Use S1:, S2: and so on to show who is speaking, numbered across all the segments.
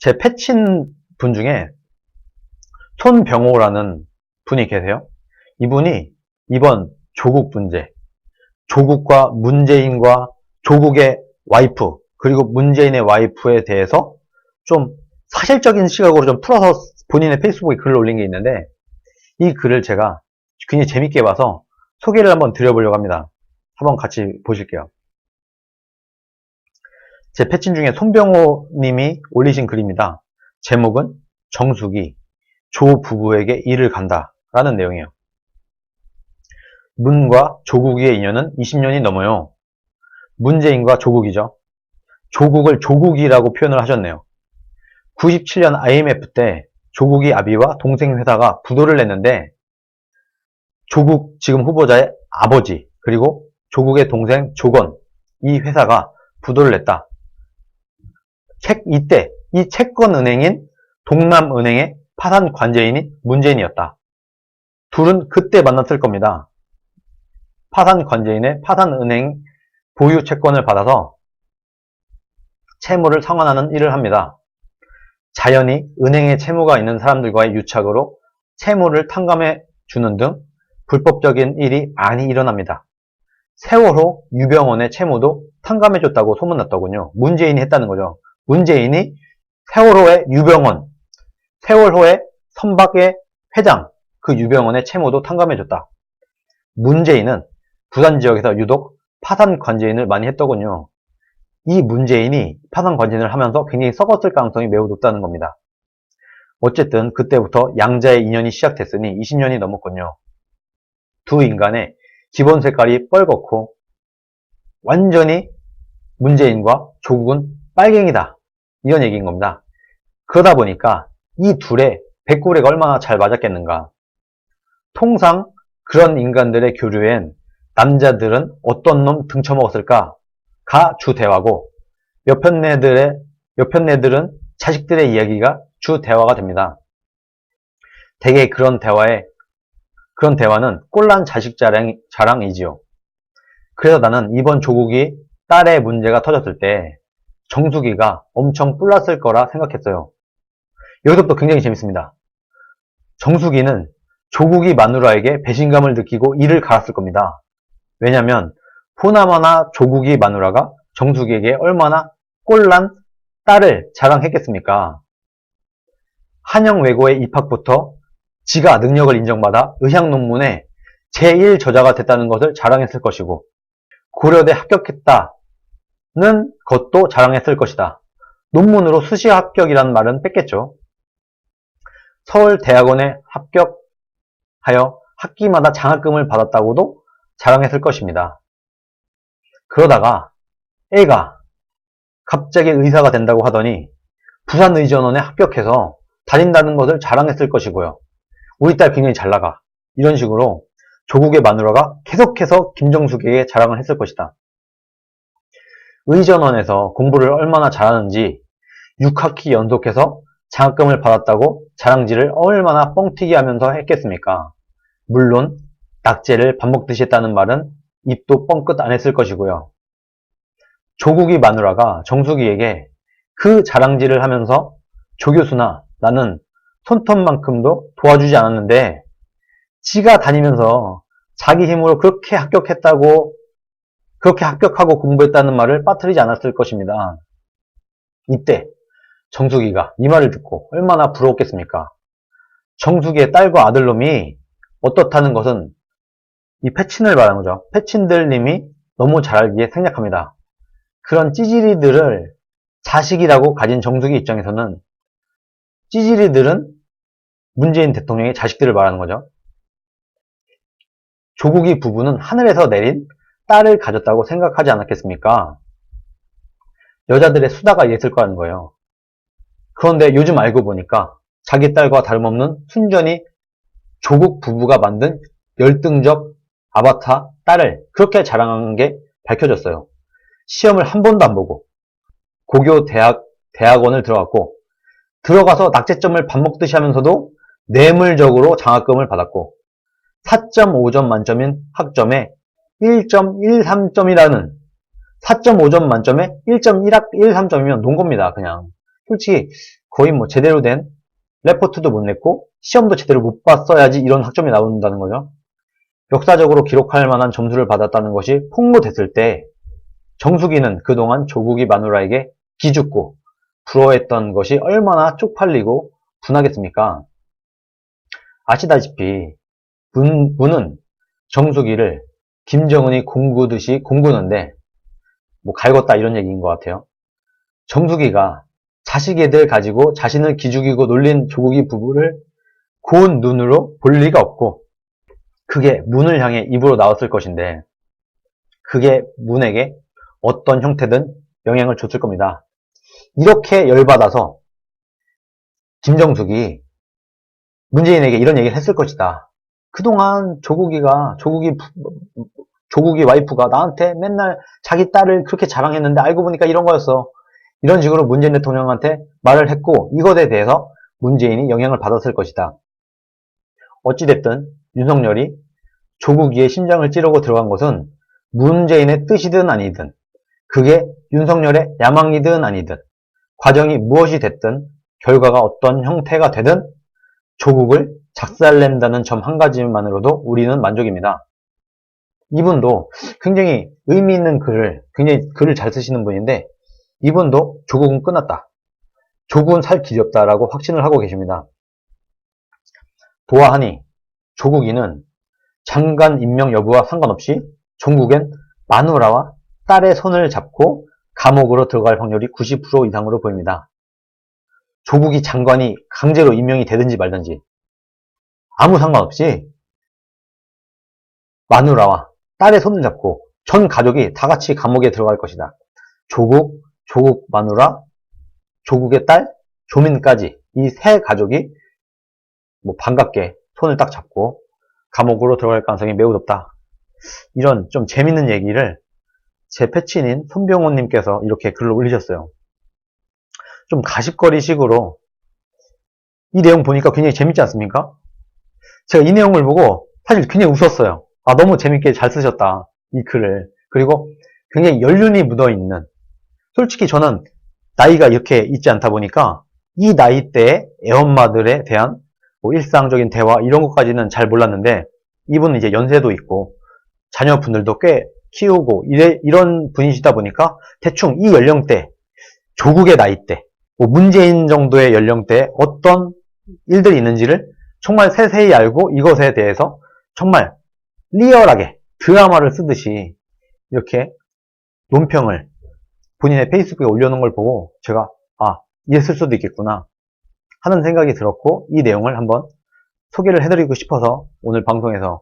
S1: 제 패친 분 중에 손병호라는 분이 계세요. 이분이 이번 조국 문제, 조국과 문재인과 조국의 와이프, 그리고 문재인의 와이프에 대해서 좀 사실적인 시각으로 좀 풀어서 본인의 페이스북에 글을 올린 게 있는데, 이 글을 제가 굉장히 재밌게 봐서 소개를 한번 드려보려고 합니다. 한번 같이 보실게요. 제 패친 중에 손병호 님이 올리신 글입니다. 제목은 정숙이 조 부부에게 일을 간다 라는 내용이에요. 문과 조국의 인연은 20년이 넘어요. 문재인과 조국이죠. 조국을 조국이라고 표현을 하셨네요. 97년 IMF 때 조국이 아비와 동생 회사가 부도를 냈는데, 조국 지금 후보자의 아버지 그리고 조국의 동생 조건, 이 회사가 부도를 냈다. 이때 이 채권은행인 동남은행의 파산 관제인이 문재인이었다. 둘은 그때 만났을 겁니다. 파산 관제인의 파산은행 보유 채권을 받아서 채무를 상환하는 일을 합니다. 자연히 은행에 채무가 있는 사람들과의 유착으로 채무를 탕감해 주는 등 불법적인 일이 많이 일어납니다. 세월호 유병원의 채무도 탕감해 줬다고 소문났더군요. 문재인이 했다는 거죠. 문재인이 세월호의 유병원, 세월호의 선박의 회장, 그 유병원의 채무도 탕감해 줬다. 문재인은 부산 지역에서 유독 파산 관제인을 많이 했더군요. 이 문재인이 파산 관제인을 하면서 굉장히 썩었을 가능성이 매우 높다는 겁니다. 어쨌든 그때부터 양자의 인연이 시작됐으니 20년이 넘었군요. 두 인간의 기본 색깔이 뻘겋고 완전히 문재인과 조국은 빨갱이다, 이런 얘기인 겁니다. 그러다 보니까 이 둘의 백구레가 얼마나 잘 맞았겠는가. 통상 그런 인간들의 교류엔 남자들은 어떤 놈 등쳐먹었을까가 주 대화고, 여편네들은 자식들의 이야기가 주 대화가 됩니다. 대개 그런 대화는 꼴난 자식 자랑이지요. 그래서 나는 이번 조국이 딸의 문제가 터졌을 때 정숙이가 엄청 뿔났을 거라 생각했어요. 여기서부터 굉장히 재밌습니다. 정숙이는 조국이 마누라에게 배신감을 느끼고 이를 갈았을 겁니다. 왜냐면 보나마나 조국이 마누라가 정숙이에게 얼마나 꼴난 딸을 자랑했겠습니까? 한영외고의 입학부터 지가 능력을 인정받아 의학 논문에 제1 저자가 됐다는 것을 자랑했을 것이고, 고려대 합격했다는 것도 자랑했을 것이다. 논문으로 수시 합격이라는 말은 뺐겠죠. 서울대학원에 합격하여 학기마다 장학금을 받았다고도 자랑했을 것입니다. 그러다가 애가 갑자기 의사가 된다고 하더니 부산의전원에 합격해서 다닌다는 것을 자랑했을 것이고요. 우리 딸 굉장히 잘 나가, 이런 식으로 조국의 마누라가 계속해서 김정숙에게 자랑을 했을 것이다. 의전원에서 공부를 얼마나 잘하는지 6학기 연속해서 장학금을 받았다고 자랑질을 얼마나 뻥튀기 하면서 했겠습니까? 물론 낙제를 밥 먹듯이 했다는 말은 입도 뻥끗 안 했을 것이고요. 조국이 마누라가 정숙이에게 그 자랑질을 하면서 조 교수나 나는 손톱만큼도 도와주지 않았는데 지가 다니면서 자기 힘으로 그렇게 합격하고 공부했다는 말을 빠뜨리지 않았을 것입니다. 이때 정숙이가 이 말을 듣고 얼마나 부러웠겠습니까? 정숙이의 딸과 아들놈이 어떻다는 것은 이 패친을 말하는 거죠. 패친들님이 너무 잘 알기에 생략합니다. 그런 찌질이들을 자식이라고 가진 정숙이 입장에서는 찌질이들은 문재인 대통령의 자식들을 말하는 거죠. 조국이 부부는 하늘에서 내린 딸을 가졌다고 생각하지 않았겠습니까? 여자들의 수다가 이랬을 거라는 거예요. 그런데 요즘 알고 보니까 자기 딸과 다름없는 순전히 조국 부부가 만든 열등적 아바타 딸을 그렇게 자랑한 게 밝혀졌어요. 시험을 한 번도 안 보고 고교 대학원을 들어갔고, 들어가서 낙제점을 밥 먹듯이 하면서도 뇌물적으로 장학금을 받았고, 4.5점 만점인 학점에 1.13점이라는 4.5점 만점에 1.13점이면 논 겁니다. 그냥 솔직히 거의 뭐 제대로 된 레포트도 못 냈고 시험도 제대로 못 봤어야지 이런 학점이 나온다는 거죠. 역사적으로 기록할 만한 점수를 받았다는 것이 폭로됐을 때 정수기는 그동안 조국이 마누라에게 기죽고 부러워했던 것이 얼마나 쪽팔리고 분하겠습니까? 아시다시피 문은 정수기를 김정은이 공구듯이 공구는데 뭐 갈궜다 이런 얘기인 것 같아요. 정수기가 자식 애들 가지고 자신을 기죽이고 놀린 조국이 부부를 고운 눈으로 볼 리가 없고 그게 문을 향해 입으로 나왔을 것인데 그게 문에게 어떤 형태든 영향을 줬을 겁니다. 이렇게 열받아서 김정숙이 문재인에게 이런 얘기를 했을 것이다. 그동안 조국이 와이프가 나한테 맨날 자기 딸을 그렇게 자랑했는데 알고 보니까 이런 거였어. 이런 식으로 문재인 대통령한테 말을 했고 이것에 대해서 문재인이 영향을 받았을 것이다. 어찌됐든 윤석열이 조국이의 심장을 찌르고 들어간 것은 문재인의 뜻이든 아니든 그게 윤석열의 야망이든 아니든 과정이 무엇이 됐든 결과가 어떤 형태가 되든 조국을 작살낸다는 점 한 가지만으로도 우리는 만족입니다. 이분도 굉장히 의미 있는 굉장히 글을 잘 쓰시는 분인데 이분도 조국은 끝났다. 조국은 살 길이 없다라고 확신을 하고 계십니다. 보아하니 조국이는 장관 임명 여부와 상관없이 종국엔 마누라와 딸의 손을 잡고 감옥으로 들어갈 확률이 90% 이상으로 보입니다. 조국이 장관이 강제로 임명이 되든지 말든지 아무 상관없이 마누라와 딸의 손을 잡고 전 가족이 다 같이 감옥에 들어갈 것이다. 조국 마누라, 조국의 딸, 조민까지 이 세 가족이 뭐 반갑게 손을 딱 잡고 감옥으로 들어갈 가능성이 매우 높다. 이런 좀 재밌는 얘기를 제 패친인 손병호님께서 이렇게 글을 올리셨어요. 좀 가십거리식으로 이 내용 보니까 굉장히 재밌지 않습니까? 제가 이 내용을 보고 사실 굉장히 웃었어요. 아, 너무 재밌게 잘 쓰셨다. 이 글을. 그리고 굉장히 연륜이 묻어있는, 솔직히 저는 나이가 이렇게 있지 않다 보니까 이 나이대의 애엄마들에 대한 뭐 일상적인 대화 이런 것까지는 잘 몰랐는데 이분은 이제 연세도 있고 자녀분들도 꽤 키우고 이런 분이시다 보니까 대충 이 연령대, 조국의 나이대, 뭐 문재인 정도의 연령대에 어떤 일들이 있는지를 정말 세세히 알고 이것에 대해서 정말 리얼하게 드라마를 쓰듯이 이렇게 논평을 본인의 페이스북에 올려놓은 걸 보고 제가 이랬을 수도 있겠구나 하는 생각이 들었고 이 내용을 한번 소개를 해드리고 싶어서 오늘 방송에서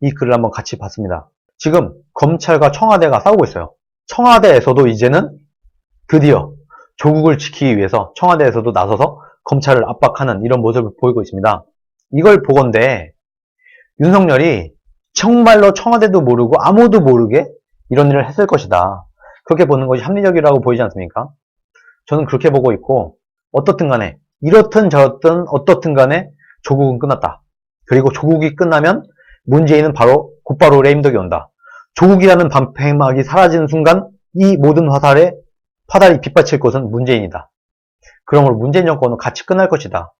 S1: 이 글을 한번 같이 봤습니다. 지금 검찰과 청와대가 싸우고 있어요. 청와대에서도 이제는 드디어 조국을 지키기 위해서 청와대에서도 나서서 검찰을 압박하는 이런 모습을 보이고 있습니다. 이걸 보건대 윤석열이 정말로 청와대도 모르고 아무도 모르게 이런 일을 했을 것이다. 그렇게 보는 것이 합리적이라고 보이지 않습니까? 저는 그렇게 보고 있고 어떻든 간에 이렇든 저렇든 어떻든 간에 조국은 끝났다. 그리고 조국이 끝나면 문재인은 곧바로 레임덕이 온다. 조국이라는 방패막이 사라지는 순간 이 모든 화살이 빗받칠 것은 문재인이다. 그러므로 문재인 정권은 같이 끝날 것이다.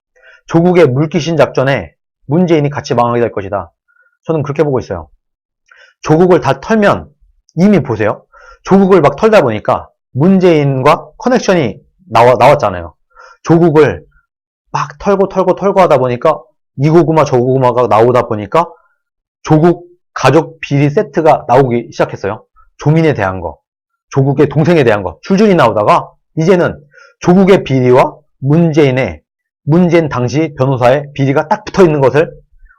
S1: 조국의 물귀신 작전에 문재인이 같이 망하게 될 것이다. 저는 그렇게 보고 있어요. 조국을 다 털면 이미 보세요. 조국을 막 털다 보니까 문재인과 커넥션이 나왔잖아요. 조국을 막 털고 하다 보니까 이 고구마 저 고구마가 나오다 보니까 조국 가족 비리 세트가 나오기 시작했어요. 조민에 대한 거, 조국의 동생에 대한 거 줄줄이 나오다가 이제는 조국의 비리와 문재인 당시 변호사의 비리가 딱 붙어있는 것을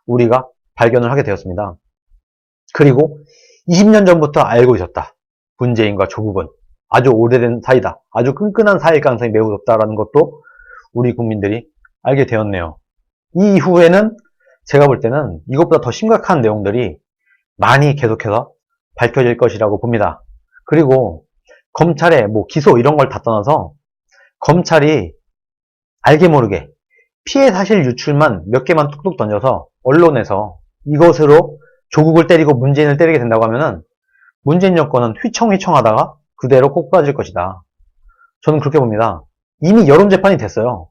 S1: 우리가 발견을 하게 되었습니다. 그리고 20년 전부터 알고 있었다. 문재인과 조국은 아주 오래된 사이다. 아주 끈끈한 사이일 가능성이 매우 높다라는 것도 우리 국민들이 알게 되었네요. 이 이후에는 제가 볼 때는 이것보다 더 심각한 내용들이 많이 계속해서 밝혀질 것이라고 봅니다. 그리고 검찰의 뭐 기소 이런 걸 다 떠나서 검찰이 알게 모르게 피해 사실 유출만 몇 개만 툭툭 던져서 언론에서 이것으로 조국을 때리고 문재인을 때리게 된다고 하면은 문재인 정권은 휘청휘청하다가 그대로 꼬꾸라질 것이다. 저는 그렇게 봅니다. 이미 여론재판이 됐어요.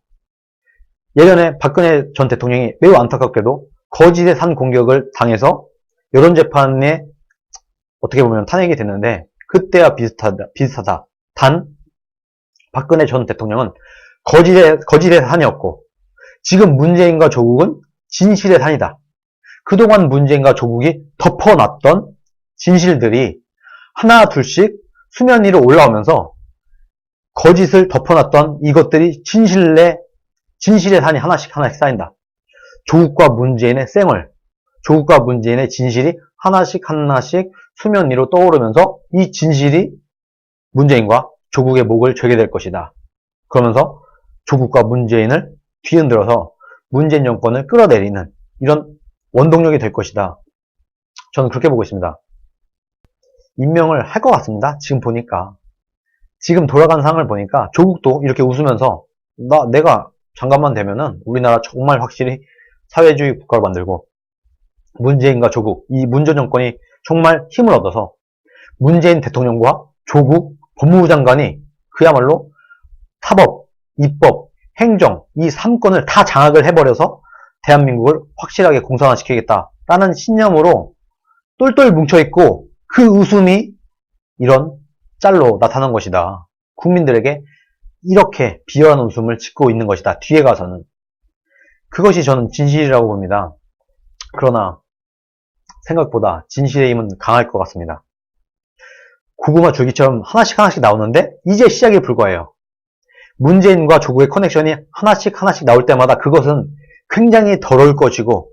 S1: 예전에 박근혜 전 대통령이 매우 안타깝게도 거짓의 산 공격을 당해서 여론재판에 어떻게 보면 탄핵이 됐는데 그때와 비슷하다. 단 박근혜 전 대통령은 거짓의 산이었고 지금 문재인과 조국은 진실의 산이다. 그동안 문재인과 조국이 덮어놨던 진실들이 하나 둘씩 수면 위로 올라오면서 거짓을 덮어놨던 이것들이 진실의 산이 하나씩 쌓인다. 조국과 문재인의 쌩얼, 조국과 문재인의 진실이 하나씩 수면 위로 떠오르면서 이 진실이 문재인과 조국의 목을 죄게 될 것이다. 그러면서 조국과 문재인을 뒤흔들어서 문재인 정권을 끌어내리는 이런 원동력이 될 것이다. 저는 그렇게 보고 있습니다. 임명을 할 것 같습니다. 지금 보니까. 지금 돌아간 상황을 보니까 조국도 이렇게 웃으면서 내가 장관만 되면은 우리나라 정말 확실히 사회주의 국가로 만들고 문재인과 조국, 이 문전 정권이 정말 힘을 얻어서 문재인 대통령과 조국 법무부 장관이 그야말로 사법, 입법, 행정 이 3권을 다 장악을 해버려서 대한민국을 확실하게 공산화시키겠다라는 신념으로 똘똘 뭉쳐있고 그 웃음이 이런 짤로 나타난 것이다. 국민들에게 이렇게 비열한 웃음을 짓고 있는 것이다. 뒤에 가서는. 그것이 저는 진실이라고 봅니다. 그러나 생각보다 진실의 힘은 강할 것 같습니다. 고구마 줄기처럼 하나씩 나오는데 이제 시작에 불과해요. 문재인과 조국의 커넥션이 하나씩 나올 때마다 그것은 굉장히 더러울 것이고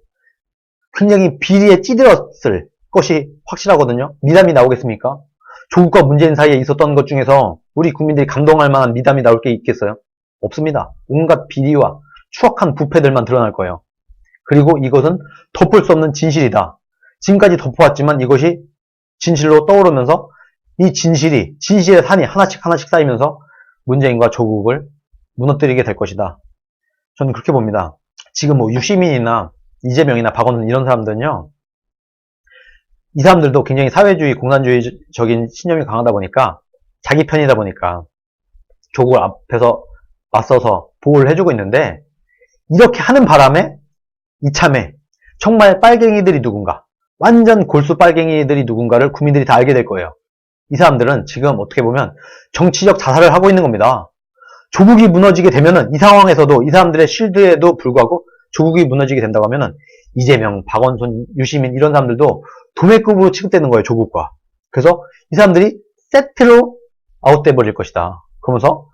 S1: 굉장히 비리에 찌들었을 것이 확실하거든요. 미담이 나오겠습니까? 조국과 문재인 사이에 있었던 것 중에서 우리 국민들이 감동할 만한 미담이 나올 게 있겠어요? 없습니다. 온갖 비리와 추악한 부패들만 드러날 거예요. 그리고 이것은 덮을 수 없는 진실이다. 지금까지 덮어왔지만 이것이 진실로 떠오르면서 이 진실의 산이 하나씩 쌓이면서 문재인과 조국을 무너뜨리게 될 것이다. 저는 그렇게 봅니다. 지금 유시민이나 이재명이나 박원순 이런 사람들은요. 이 사람들도 굉장히 사회주의, 공산주의적인 신념이 강하다 보니까 자기 편이다 보니까 조국을 앞에서 맞서서 보호를 해주고 있는데 이렇게 하는 바람에 이참에 정말 빨갱이들이 누군가 완전 골수 빨갱이들이 누군가를 국민들이 다 알게 될 거예요. 이 사람들은 지금 어떻게 보면 정치적 자살을 하고 있는 겁니다. 조국이 무너지게 되면은 이 상황에서도 이 사람들의 쉴드에도 불구하고 조국이 무너지게 된다고 하면은 이재명, 박원순, 유시민 이런 사람들도 도매급으로 취급되는 거예요. 조국과. 그래서 이 사람들이 세트로 아웃돼 버릴 것이다. 그러면서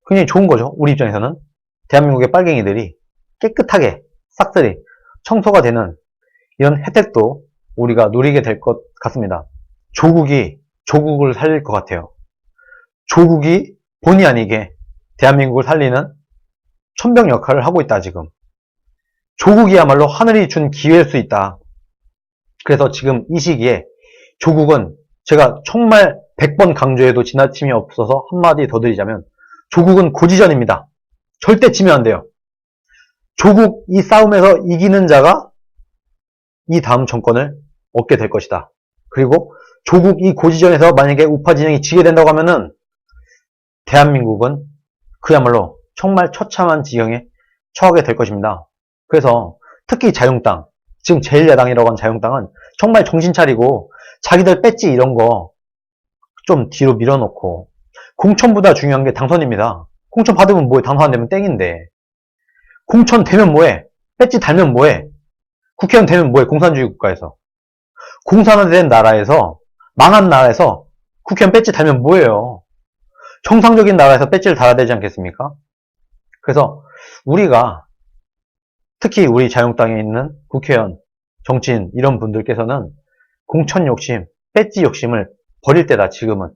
S1: 굉장히 좋은 거죠. 우리 입장에서는 대한민국의 빨갱이들이 깨끗하게 싹쓸이 청소가 되는 이런 혜택도 우리가 누리게 될 것 같습니다. 조국이 조국을 살릴 것 같아요. 조국이 본의 아니게 대한민국을 살리는 천병 역할을 하고 있다 지금. 조국이야말로 하늘이 준 기회일 수 있다. 그래서 지금 이 시기에 조국은 제가 정말 100번 강조해도 지나침이 없어서 한마디 더 드리자면 조국은 고지전입니다. 절대 지면 안 돼요. 조국 이 싸움에서 이기는 자가 이 다음 정권을 얻게 될 것이다. 그리고 조국 이 고지전에서 만약에 우파 진영이 지게 된다고 하면은 대한민국은 그야말로 정말 처참한 지경에 처하게 될 것입니다. 그래서 특히 자유한국당, 지금 제1야당이라고 하는 자유한국당은 정말 정신 차리고 자기들 배지 이런 거 좀 뒤로 밀어놓고 공천보다 중요한 게 당선입니다. 공천 받으면 뭐해? 당선 안 되면 땡인데. 공천 되면 뭐해? 배지 달면 뭐해? 국회의원 되면 뭐해? 공산주의 국가에서. 공산화된 나라에서, 망한 나라에서 국회의원 배지 달면 뭐해요? 정상적인 나라에서 배지를 달아야 되지 않겠습니까? 그래서 우리가 특히 우리 자유한국당에 있는 국회의원, 정치인 이런 분들께서는 공천 욕심, 배지 욕심을 버릴 때다 지금은.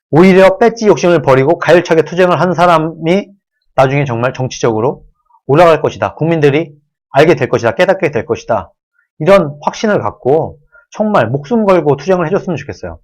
S1: 오히려 배지 욕심을 버리고 가열차게 투쟁을 한 사람이 나중에 정말 정치적으로 올라갈 것이다. 국민들이 알게 될 것이다. 깨닫게 될 것이다. 이런 확신을 갖고 정말 목숨 걸고 투쟁을 해줬으면 좋겠어요.